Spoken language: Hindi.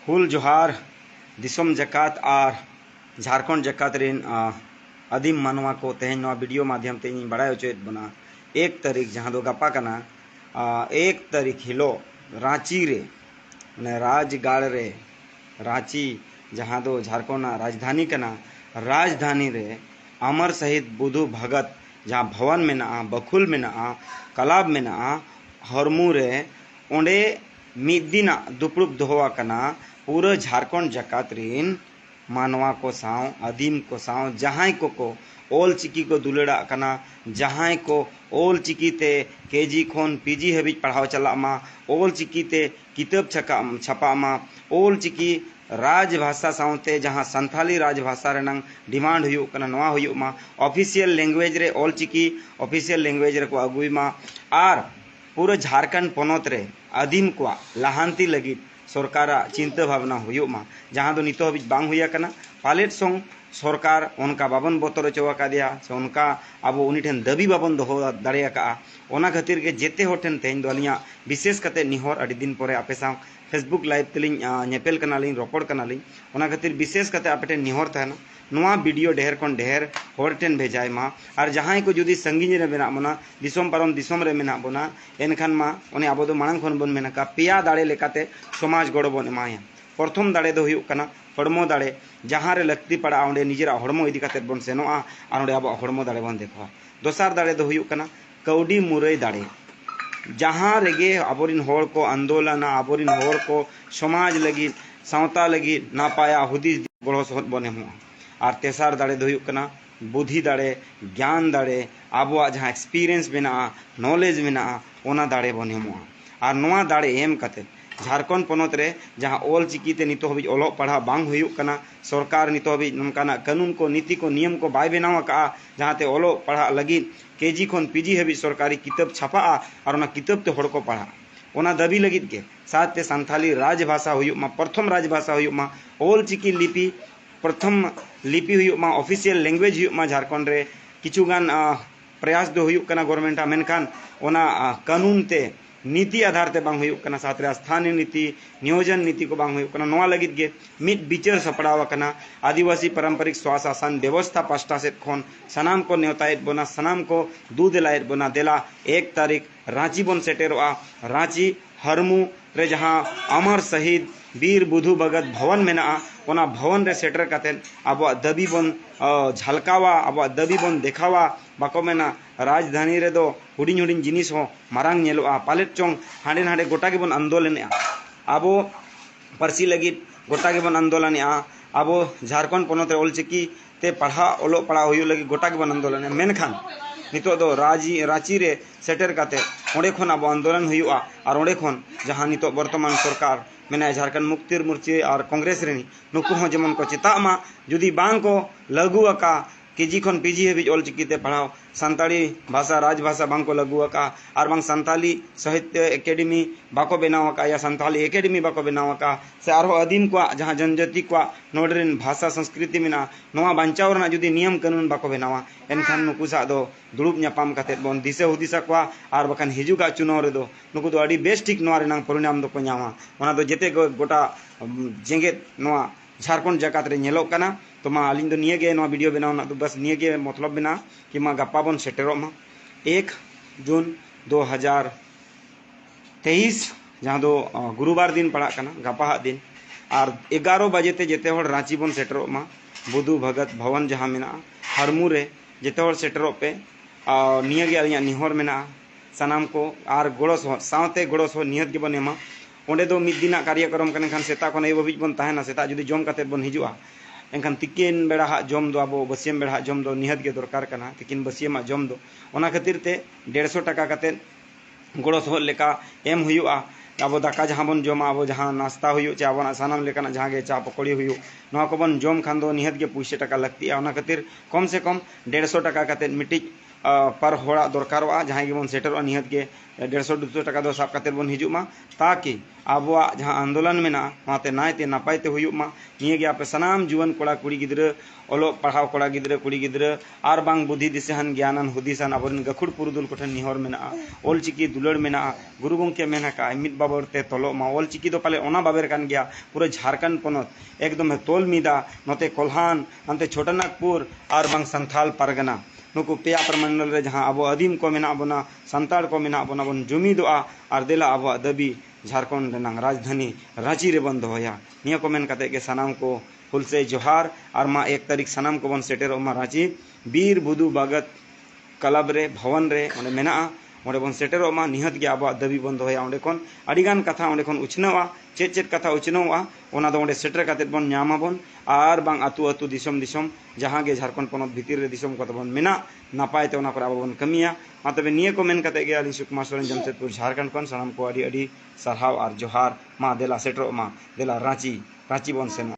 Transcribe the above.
हुल जोहार दिसोम जकात और झारखंड जकात रेन आदिम मानवा को तेहन नवा वीडियो माध्यम ते बड़ा होचेत बना 1 तारीख जहाँ दो गपा कना 1 तारीख हिलो रांची रे ने राजगढ़ रे रांची जहाँ दो झारखंड राजधानी कना राजधानी रे अमर शहीद बुधु भगत जहाँ भवन में बखुल में क्लब में हरमू रे ओंडे मिद दिन दुपड़ुब दोहवा कना पूरा झारखंड जकात रिन मानवा को साव आदिम को साव जहां को ओल चिकी को दुलेड़ा कना जहां को ओल चिकी ते केजी खोन पीजी हबीज पढ़ाव चला मा ओल चिकी ते किताब छपा मा ओल चिकी राजभाषा सावते जहां संथाली राजभाषा रेनंग डिमांड हुयु कना नवा हुयु मा ऑफिशियल लैंग्वेज रे ओल चिकी ऑफिशियल लैंग्वेज रे को अगुई मा आर पूरा झारखंड पनत रे आदिम को लाहांती लगी सरकार चिंता भावना हुयु मा जहाँ दो नितो हबीज बांग हुया कना पालेट संग सरकार उनका बाबन बतर चवा का दिया से उनका अब उनी ठेन दबी बाबन दोहो दाड़िया का ओना खातिर के जेते हो ठेन तेहन दो अलिया विशेष कते निहर अड़ी दिन परे आपे साव फेसबुक लाइव तेलिंग नेपेल कनालिंग रोपड़ कनालिंग ओना खातिर विशेष कते आपे ठेन निहर तहना नवा वीडियो ढेर खन ढेर हर ठेन भेजाय मा और जहां को जुदी संगीन रे मेना बना दिसोम पारम दिसोम रे मेना बना एनखान मा ओने आबो दो मांग खन बन मेना का पिया दाड़े लेकाते समाज गड़ बन एमाया प्रथम दाड़े दो हुयुक कना हड़मो दाड़े जहां रे लक्ति पड़ा ओंडे निजेरा हड़मो इदी काते बन सेनोआ और ओंडे आबो हड़मो दाड़े बन देखवा दोसार दाड़े दो हुयुक कना कौडी मुरई दाड़े जहां रेगे आबोरिन होड़ को आंदोलन आबोरिन होड़ को समाज लगी सावता लगी नापाया हुदिस गड़ो सहत बने हुआ और तेसार दाड़े दो हुयुक कना बुद्धि दाड़े ज्ञान दाड़े आबोआ जहां एक्सपीरियंस मेना नॉलेज मेना ओना दाड़े बने हुआ और नोआ दाड़े एम कते झारखंड पनत रे जहां ओल चिकी ते नितो हबी ओलो पढ़ा बांग हुयुक कना सरकार नितो हबी नमकाना कानून को नीति को नियम को बाय बनावा का जहां ते ओलो पढ़ा लगी केजी खन पीजी हबी सरकारी किताब छपा और ओना किताब ते हड़ को पढ़ा ओना दबी लगित के साथ ते संथाली राजभाषा हुयुक मा प्रथम राजभाषा हुयुक मा ओल चिकी लिपि प्रथम लिपि हुयुक मा ऑफिशियल लैंग्वेज हुयुक मा झारखंड रे किछुगान प्रयास दो हुयुक कना गवर्नमेंट मेनखान ओना कानून ते नीति आधार ते बांग हुयुक कना साथ रे स्थानीय नीति नियोजन नीति को बांग हुयुक कना नोआ लगित गे मिट बिचार सपड़ावा कना आदिवासी पारंपरिक स्वाशासन व्यवस्था पास्टा से खन सनाम को नेवतायत बना सनाम को दूध लायत बना देला 1 तारीख रांची बन सेटेरोआ रांची हरमू रे जहां अमर शहीद वीर बुधु भगत भवन मेना ओना भवन रे सेटर कातेन अब दबी बन झलकावा अब दबी बन देखावा बाको मेना राजधानी रे दो हुडिंग हुडिंग जिनिस हो मारांग नेलोआ पालेट चोंग हांडे नांडे गोटा के बन आंदोलन अब पारसी लगी गोटा के बन आंदोलन अब झारखंड पनत रे ओलचिकी ते पढ़ा ओलो पढ़ा हुयु लगी गोटा के बन आंदोलन मेनखान नितो दो रांची रे सेटर काते ओंडे खन अब आंदोलन हुयुआ और ओंडे खन जहां नितो वर्तमान सरकार मेना झारखंड मुक्ति मोर्चे और कांग्रेस रे नुकु हो जेमन को चिता मा जुदी बांग को लगु अका केजी खन पीजी हबी ओल चिकीते पढ़ाओ संताली भाषा राजभाषा बांग को लगु अका और बांग संताली साहित्य एकेडमी बाको बनाव अका या संताली एकेडमी बाको बनाव अका से आरो आदिम को जहां जनजाति को नोडरिन भाषा संस्कृति मेना नोआ बांचाव रना जुदी नियम कानून बाको बनावा एनखान नुकु सा दो दुड़ुब न्यापाम काते बन दिसे हुदिसा को और बखान हिजुगा चुनाव रे दो नुकु दो अडी बेस ठीक नोआ रेनांग परिणाम दो को न्यामा ओना दो जेते गोटा जेंगेत नोआ झारखंड जकात रे नेलो कना तो मा अलिंग दो निये गे नोआ वीडियो बनाव ना तो बस निये गे मतलब बिना कि मा गप्पा बन सेटेरो मा 1 जून 2023 जहां दो गुरुवार दिन पड़ा कना गप्पा दिन और 11 बजे ते जेते हर रांची बन सेटेरो मा बुधु भगत भवन जहां मेना हरमू रे जेते हर सेटेरो पे निये गे अलिया निहर मेना सनाम को और गोड़ो सावते गोड़ो नियत के बन एमा ओंडे दो मिद दिन कार्यक्रम कने खान सेता खन एबो बिज बन ताहेना सेता जुदी जम काते बन हिजुआ एनखान तिकिन बेड़ा हा जम दो अब बसियम बेड़ा जम दो निहत के दरकार कना तिकिन बसियम जम दो ओना खातिर ते 150 टाका काते गोड़ो सोहर लेका एम हुयुआ अब दाका जहां बन जमा अब जहां नाश्ता हुयु चा बना सानाम लेकाना जहां गे चा पकौड़ी हुयु नोआ को बन जम खान दो निहत के 200 टाका लगती ओना खातिर कम से कम 150 टाका काते मिटिज पर होड़ा दरकारों जहाँ गेबन सेटरों निहत के 150-200 टाका दो साब काते बन हिजुमा ताकि आबोआ जहाँ आंदोलन में नाते नायते नापायते हुयुमा निये गे आपे सनाम जुवन कोड़ा कुड़ी गिद्रा ओलो पढ़ाव कोड़ा गिद्रा कुड़ी गिद्रा आर बांग बुद्धि दिसेहन ज्ञानन हुदिसान आबोरन गखुड़ पुरुदुल कोठन निहर मेना ओल चिकी दुलड़ मेना गुरु गंके मेना का मिद बाबरते तलो मा ओल चिकी दो पाले ओना बाबेर कान गया पूरा झारखंड पनत एकदम तोल मिदा नते कोल्हान नते छोटानागपुर आर बांग संथाल परगना नुकु पेया प्रमंडल रे जहाँ अब आदिम को मेना बना संताड़ को मेना बना बन जुमिदोआ और देला अब दबी झारखंड रेनांग राजधानी रांची रे बन दोया निया को मेन कते के सनाम को फुल से जोहार और मा 1 तारीख सनाम को बन सेटेरो मा रांची बीर बुदु बागत क्लब रे भवन रे ओने मेना ओंडे बन सेटेरो मा निहत गे अब दबी बन दोया ओंडे कोन अडिगान कथा ओंडे कोन उछनवा चेत कथा उछनवा ओना दो ओंडे सेटर काते बन न्यामा बन आर बांग आतु आतु दिसम दिसम जहाँ गे झारखंड पनत भितर रे दिसम को बन मेना नापाय ते ओना पर अब बन कमिया मा तबे निये को मेन कते गे आली सुकुमार सोरेन जमशेदपुर झारखंड कोन सनाम को अडी अडी सरहाव और जोहार मा देला सेटरो मा देला रांची बन सेनो।